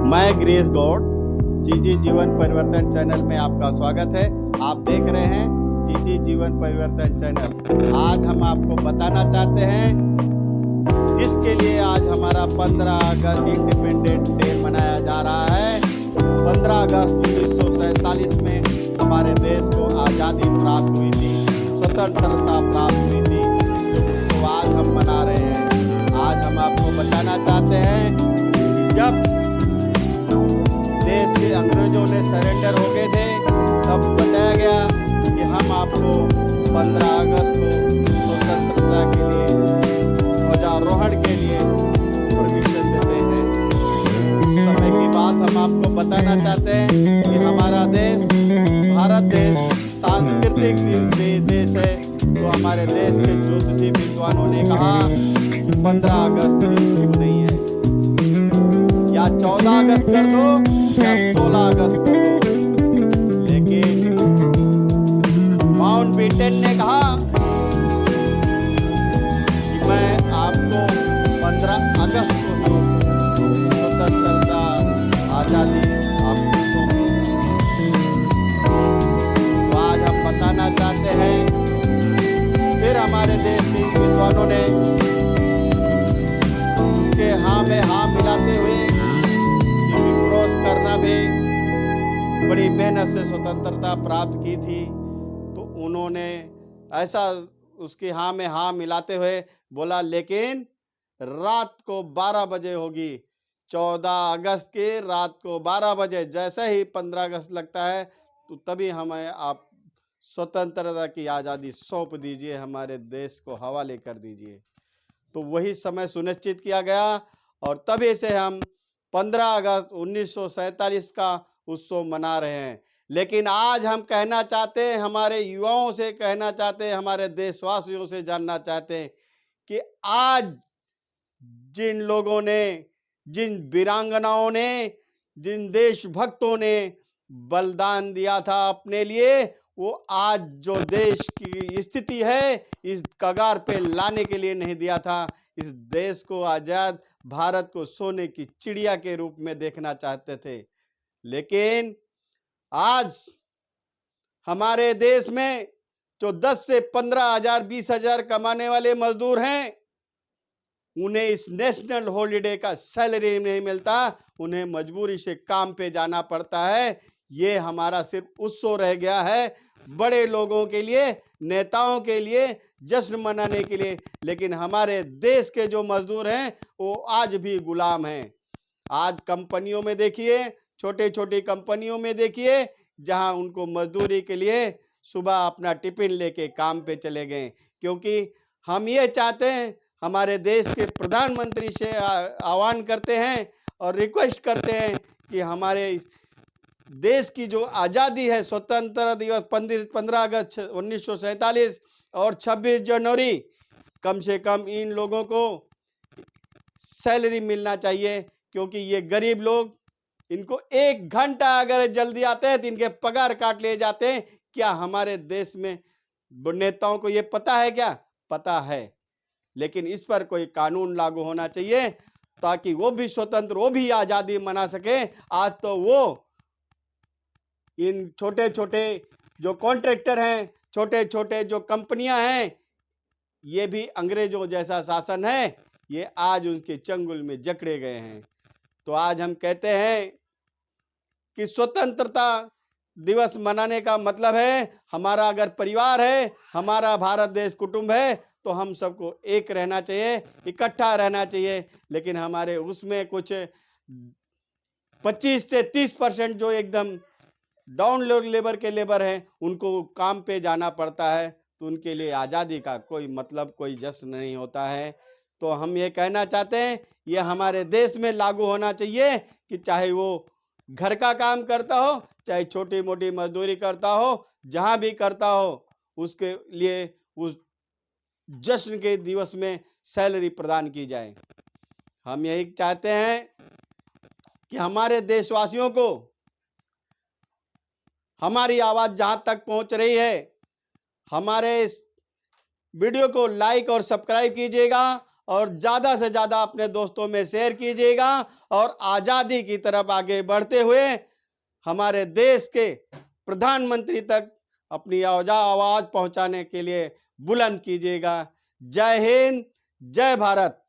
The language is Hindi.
मैं गिरीश गौड़, जीजी जीवन परिवर्तन चैनल में आपका स्वागत है। आप देख रहे हैं जीजी जीवन परिवर्तन चैनल। आज हम आपको बताना चाहते हैं जिसके लिए आज हमारा 15 अगस्त इंडिपेंडेंस डे मनाया जा रहा है। 15 अगस्त 1947 में हमारे देश को आज़ादी प्राप्त हुई थी, स्वतंत्रता प्राप्त हुई थी, तो आज हम मना रहे हैं। आज हम आपको बताना चाहते हैं कि जब देश के अंग्रेजों ने सरेंडर हो गए थे तब बताया गया कि हम आपको 15 अगस्त को स्वतंत्रता के लिए, ध्वजारोहण के लिए परमिशन देते हैं। उस समय की बात हम आपको बताना चाहते हैं कि हमारा देश, भारत देश सांस्कृतिक देश है। तो हमारे देश के ज्योतिषी विद्वानों ने कहा कि 15 अगस्त शुभ नहीं है, या 14 अगस्त कर दो या 16 अगस्त कर दो। लेकिन माउंटबेटन ने कहा कि मैं आपको 15 अगस्त को स्वतंत्रता आजादी आपको सौंपी। तो आज हम बताना चाहते हैं, फिर हमारे देश के विद्वानों ने उसके हाँ में हाँ मिलाते हुए क्रॉस करना भी बड़ी मेहनत से स्वतंत्रता प्राप्त की थी। तो उन्होंने ऐसा उसकी हाँ में हाँ मिलाते हुए बोला, लेकिन रात को 12 बजे होगी, 14 अगस्त की रात को 12 बजे जैसे ही 15 अगस्त लगता है तो तभी हमें आप स्वतंत्रता की आज़ादी सौंप दीजिए, हमारे देश को हवाले कर दीजिए। तो वही समय सुनिश्चित किया गया और तभी से हम 15 अगस्त 1947 का उत्सव मना रहे हैं। लेकिन आज हम कहना चाहते हैं, हमारे युवाओं से कहना चाहते हैं, हमारे देशवासियों से जानना चाहते हैं कि आज जिन लोगों ने, जिन वीरांगनाओं ने, जिन देशभक्तों ने बलिदान दिया था अपने लिए, वो आज जो देश की स्थिति है इस कगार पे लाने के लिए नहीं दिया था। इस देश को, आजाद भारत को सोने की चिड़िया के रूप में देखना चाहते थे। लेकिन आज हमारे देश में जो 10 से 15 हजार, 20 हजार कमाने वाले मजदूर हैं, उन्हें इस नेशनल हॉलिडे का सैलरी नहीं मिलता, उन्हें मजबूरी से काम पे जाना पड़ता है। ये हमारा सिर्फ उत्सव रह गया है बड़े लोगों के लिए, नेताओं के लिए, जश्न मनाने के लिए। लेकिन हमारे देश के जो मजदूर हैं वो आज भी गुलाम हैं। आज कंपनियों में देखिए, छोटे छोटी कंपनियों में देखिए, जहां उनको मजदूरी के लिए सुबह अपना टिफिन लेके काम पे चले गए। क्योंकि हम ये चाहते हैं, हमारे देश के प्रधानमंत्री से आह्वान करते हैं और रिक्वेस्ट करते हैं कि हमारे देश की जो आज़ादी है, स्वतंत्रता दिवस 15 अगस्त 1947 और 26 जनवरी, कम से कम इन लोगों को सैलरी मिलना चाहिए। क्योंकि ये गरीब लोग, इनको 1 घंटा अगर जल्दी आते हैं तो इनके पगार काट लिए जाते हैं। क्या हमारे देश में नेताओं को ये पता है? क्या पता है? लेकिन इस पर कोई कानून लागू होना चाहिए ताकि वो भी स्वतंत्र, वो भी आज़ादी मना सके। आज तो वो इन छोटे छोटे जो कॉन्ट्रैक्टर हैं, छोटे छोटे जो कंपनियां हैं, ये भी अंग्रेजों जैसा शासन है, ये आज उनके चंगुल में जकड़े गए हैं। तो आज हम कहते हैं कि स्वतंत्रता दिवस मनाने का मतलब है, हमारा अगर परिवार है, हमारा भारत देश कुटुंब है, तो हम सबको एक रहना चाहिए, इकट्ठा रहना चाहिए। लेकिन हमारे उसमें कुछ 25 से 30% जो एकदम डाउन लेबर के लेबर हैं, उनको काम पे जाना पड़ता है, तो उनके लिए आज़ादी का कोई मतलब, कोई जश्न नहीं होता है। तो हम ये कहना चाहते हैं, ये हमारे देश में लागू होना चाहिए कि चाहे वो घर का काम करता हो, चाहे छोटी मोटी मजदूरी करता हो, जहां भी करता हो, उसके लिए उस जश्न के दिवस में सैलरी प्रदान की जाए। हम यही चाहते हैं कि हमारे देशवासियों को हमारी आवाज जहां तक पहुंच रही है, हमारे इस वीडियो को लाइक और सब्सक्राइब कीजिएगा और ज़्यादा से ज़्यादा अपने दोस्तों में शेयर कीजिएगा और आज़ादी की तरफ आगे बढ़ते हुए हमारे देश के प्रधानमंत्री तक अपनी आवाज़ पहुंचाने के लिए बुलंद कीजिएगा। जय हिंद, जय भारत।